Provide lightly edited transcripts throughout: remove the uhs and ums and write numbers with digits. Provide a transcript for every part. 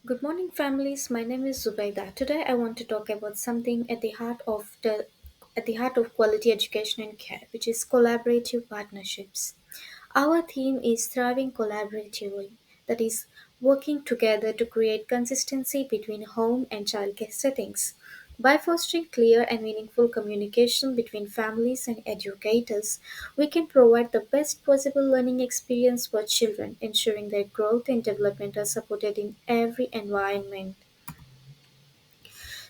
Good morning, families. My name is Zubaida. Today, I want to talk about something at the heart of quality education and care, which is collaborative partnerships. Our theme is thriving collaboratively, that is, working together to create consistency between home and childcare settings. By fostering clear and meaningful communication between families and educators, we can provide the best possible learning experience for children, ensuring their growth and development are supported in every environment.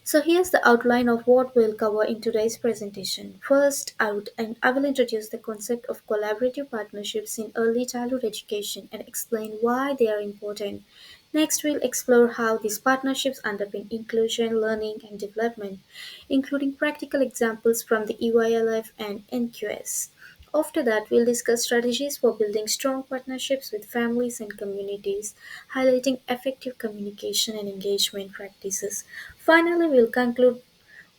So here's the outline of what we'll cover in today's presentation. First, I will introduce the concept of collaborative partnerships in early childhood education and explain why they are important. Next, we'll explore how these partnerships underpin inclusion, learning, and development, including practical examples from the EYLF and NQS. After that, we'll discuss strategies for building strong partnerships with families and communities, highlighting effective communication and engagement practices. Finally, we'll conclude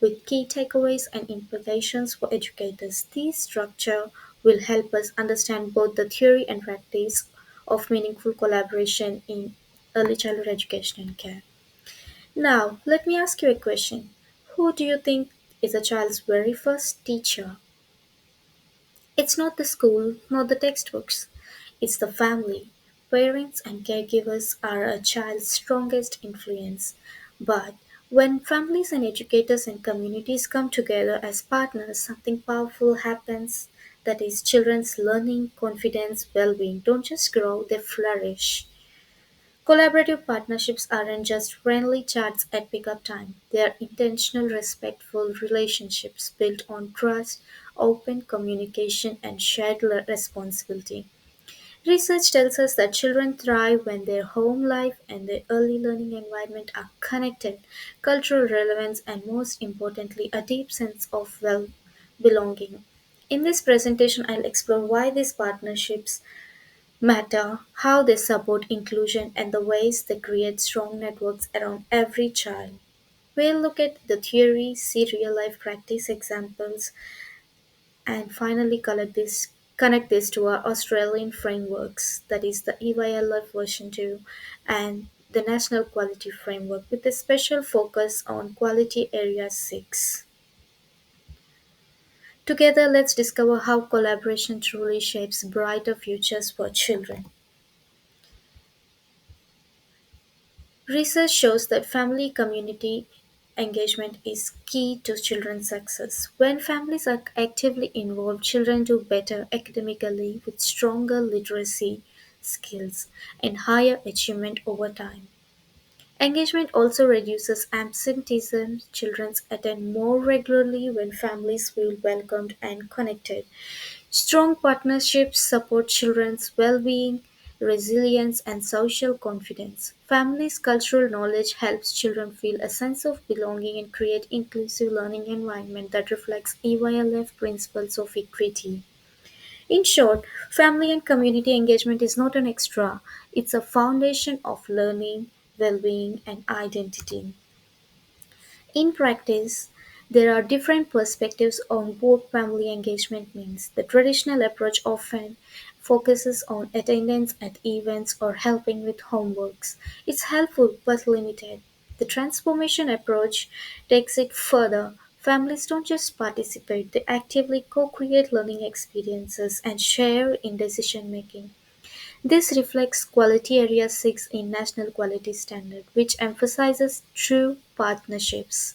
with key takeaways and implications for educators. This structure will help us understand both the theory and practice of meaningful collaboration in early childhood education and care. Now, let me ask you a question. Who do you think is a child's very first teacher? It's not the school, not the textbooks. It's the family. Parents and caregivers are a child's strongest influence. But when families and educators and communities come together as partners, something powerful happens. That is, children's learning, confidence, well being don't just grow, they flourish. Collaborative partnerships aren't just friendly chats at pickup time. They are intentional, respectful relationships built on trust, open communication, and shared responsibility. Research tells us that children thrive when their home life and their early learning environment are connected, cultural relevance, and most importantly, a deep sense of belonging. In this presentation, I'll explore why these partnerships matter, how they support inclusion, and the ways they create strong networks around every child. We'll look at the theory, see real life practice examples, and finally connect this to our Australian frameworks, that is the EYLF version 2 and the National Quality Framework with a special focus on Quality Area 6. Together, let's discover how collaboration truly shapes brighter futures for children. Research shows that family community engagement is key to children's success. When families are actively involved, children do better academically with stronger literacy skills and higher achievement over time. Engagement also reduces absenteeism. Children attend more regularly when families feel welcomed and connected. Strong partnerships support children's well-being, resilience, and social confidence. Families' cultural knowledge helps children feel a sense of belonging and create inclusive learning environment that reflects EYLF principles of equity. In short, family and community engagement is not an extra, it's a foundation of learning, well-being, and identity. In practice, there are different perspectives on what family engagement means. The traditional approach often focuses on attendance at events or helping with homeworks. It's helpful but limited. The transformation approach takes it further. Families don't just participate, they actively co create learning experiences and share in decision making. This reflects Quality Area 6 in National Quality Standard, which emphasizes true partnerships.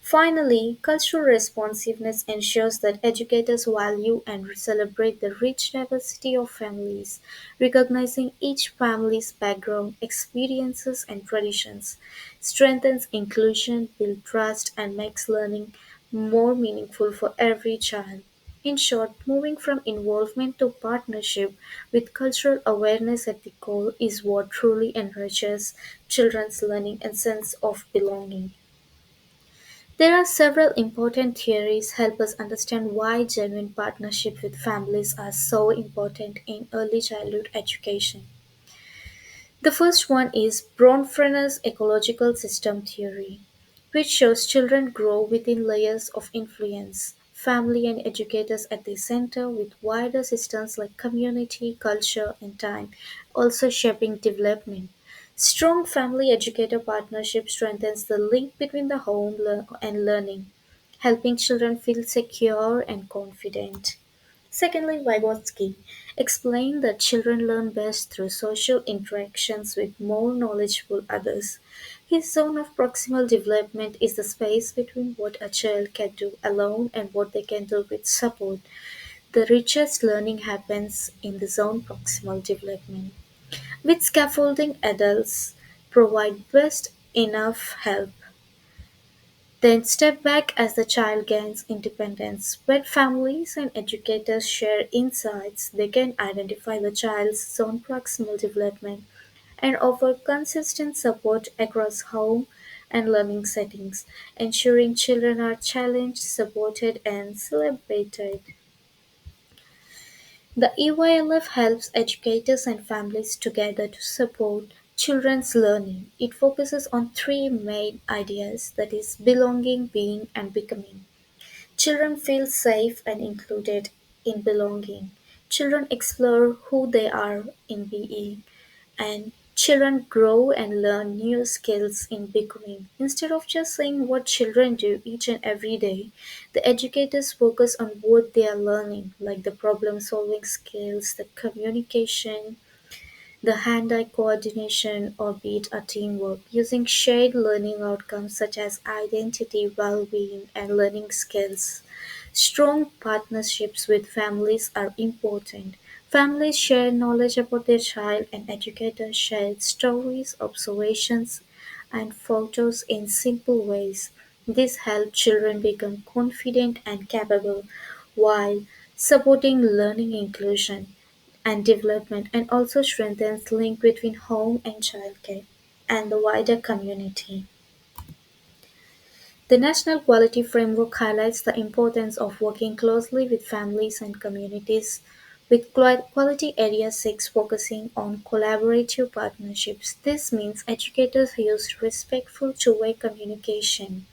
Finally, cultural responsiveness ensures that educators value and celebrate the rich diversity of families, recognizing each family's background, experiences, and traditions, strengthens inclusion, builds trust, and makes learning more meaningful for every child. In short, moving from involvement to partnership with cultural awareness at the core is what truly enriches children's learning and sense of belonging. There are several important theories help us understand why genuine partnership with families are so important in early childhood education. The first one is Bronfenner's ecological system theory, which shows children grow within layers of influence, family and educators at the center with wider systems like community, culture and time also shaping development. Strong family educator partnership strengthens the link between the home and learning, helping children feel secure and confident. Secondly, Vygotsky explained that children learn best through social interactions with more knowledgeable others. His zone of proximal development is the space between what a child can do alone and what they can do with support. The richest learning happens in the zone proximal development. With scaffolding, adults provide best enough help, then step back as the child gains independence. When families and educators share insights, they can identify the child's zone proximal development and offer consistent support across home and learning settings, ensuring children are challenged, supported, and celebrated. The EYLF helps educators and families together to support children's learning. It focuses on three main ideas, that is, belonging, being, and becoming. Children feel safe and included in belonging. Children explore who they are in being, and children grow and learn new skills in becoming. Instead of just saying what children do each and every day, the educators focus on what they are learning, like the problem solving skills, the communication, the hand-eye coordination, or be it a teamwork, using shared learning outcomes such as identity, well-being, and learning skills. Strong partnerships with families are important. Families share knowledge about their child and educators share stories, observations, and photos in simple ways. This helps children become confident and capable while supporting learning inclusion and development, and also strengthens link between home and childcare and the wider community. The National Quality Framework highlights the importance of working closely with families and communities, with Quality Area 6 focusing on collaborative partnerships. This means educators use respectful two-way communication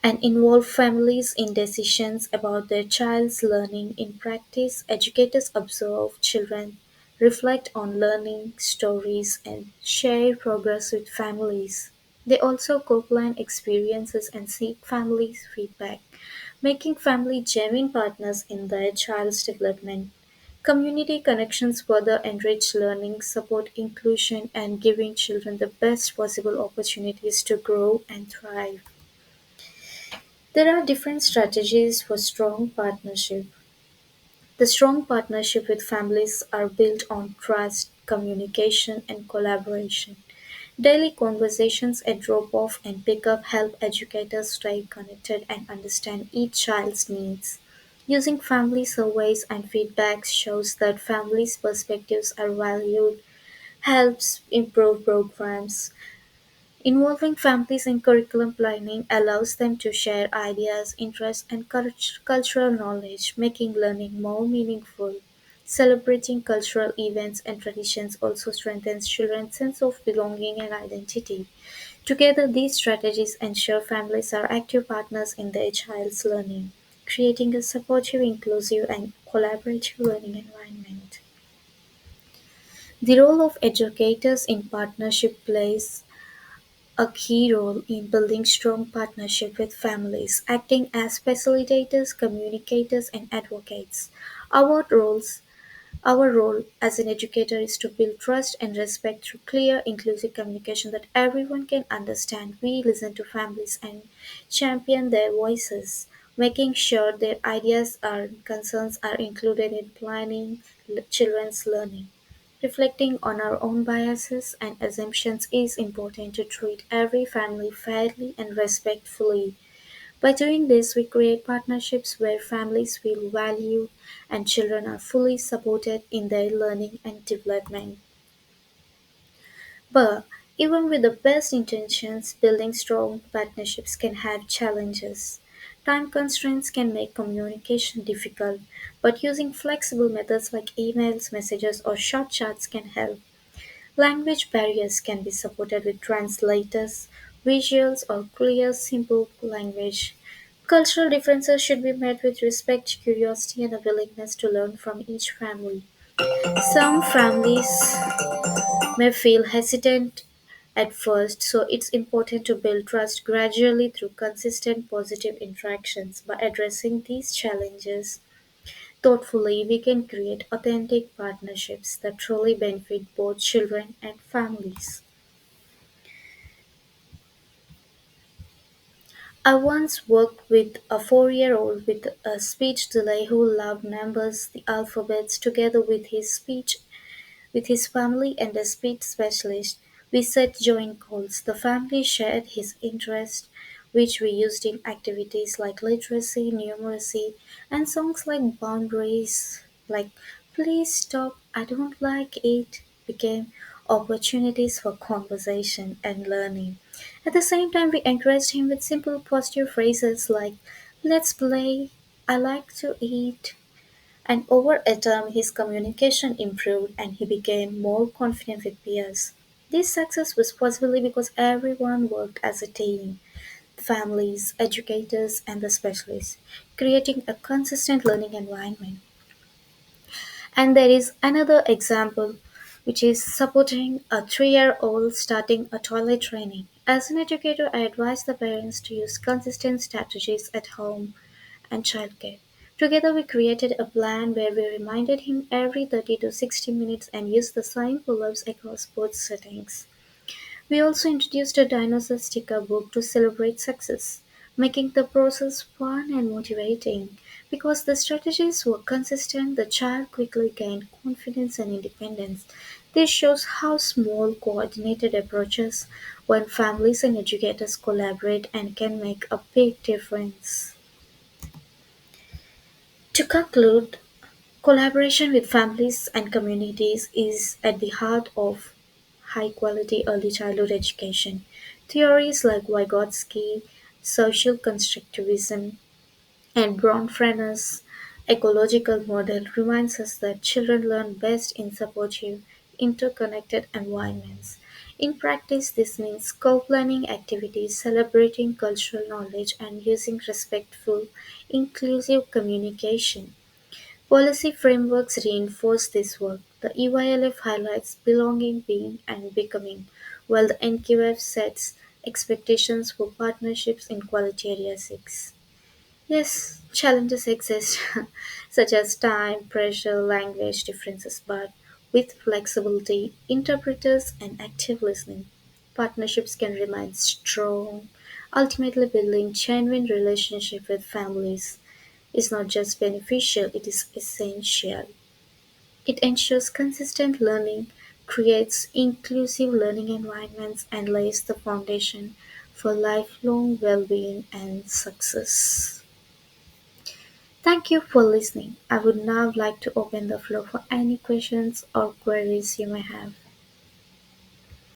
and involve families in decisions about their child's learning. In practice, educators observe children, reflect on learning stories, and share progress with families. They also co-plan experiences and seek families' feedback, making family genuine partners in their child's development. Community connections further enrich learning, support inclusion, and giving children the best possible opportunities to grow and thrive. There are different strategies for strong partnership. The strong partnership with families are built on trust, communication, and collaboration. Daily conversations at drop-off and pick-up help educators stay connected and understand each child's needs. Using family surveys and feedback shows that families' perspectives are valued, helps improve programs. Involving families in curriculum planning allows them to share ideas, interests, and cultural knowledge, making learning more meaningful. Celebrating cultural events and traditions also strengthens children's sense of belonging and identity. Together, these strategies ensure families are active partners in their child's learning, creating a supportive, inclusive, and collaborative learning environment. The role of educators in partnership plays a key role in building strong partnership with families, acting as facilitators, communicators, and advocates. Our roles our role as an educator is to build trust and respect through clear, inclusive communication that everyone can understand. We listen to families and champion their voices, making sure their ideas and concerns are included in planning children's learning. Reflecting on our own biases and assumptions is important to treat every family fairly and respectfully. By doing this, we create partnerships where families feel valued and children are fully supported in their learning and development. But even with the best intentions, building strong partnerships can have challenges. Time constraints can make communication difficult, but using flexible methods like emails, messages, or short chats can help. Language barriers can be supported with translators, visuals, or clear, simple language. Cultural differences should be met with respect, curiosity, and a willingness to learn from each family. Some families may feel hesitant at first, so it's important to build trust gradually through consistent positive interactions. By addressing these challenges thoughtfully, we can create authentic partnerships that truly benefit both children and families. I once worked with a 4-year-old with a speech delay who loved numbers, the alphabets, together with his family and a speech specialist. We set joint goals. The family shared his interest, which we used in activities like literacy, numeracy, and songs like Boundaries, like Please Stop, I Don't Like It, became opportunities for conversation and learning. At the same time, we encouraged him with simple positive phrases like Let's play, I like to eat, and over a term his communication improved and he became more confident with peers. This success was possible because everyone worked as a team families, educators, and the specialists, creating a consistent learning environment. And there is another example, which is supporting a 3-year-old starting a toilet training. As an educator, I advise the parents to use consistent strategies at home and childcare. Together, we created a plan where we reminded him every 30 to 60 minutes and used the same pull ups across both settings. We also introduced a dinosaur sticker book to celebrate success, making the process fun and motivating. Because the strategies were consistent, the child quickly gained confidence and independence. This shows how small, coordinated approaches, when families and educators collaborate, and can make a big difference. To conclude, collaboration with families and communities is at the heart of high quality early childhood education. Theories like Vygotsky, social constructivism, and Bronfenner's ecological model reminds us that children learn best in supportive, interconnected environments. In practice, this means co-planning activities, celebrating cultural knowledge, and using respectful, inclusive communication. Policy frameworks reinforce this work. The EYLF highlights belonging, being, and becoming, while the NQF sets expectations for partnerships in quality area 6. Yes, challenges exist, such as time, pressure, language differences, but with flexibility, interpreters, and active listening, partnerships can remain strong, ultimately building genuine relationship with families is not just beneficial, it is essential. It ensures consistent learning, creates inclusive learning environments, and lays the foundation for lifelong well being and success. Thank you for listening. I would now like to open the floor for any questions or queries you may have.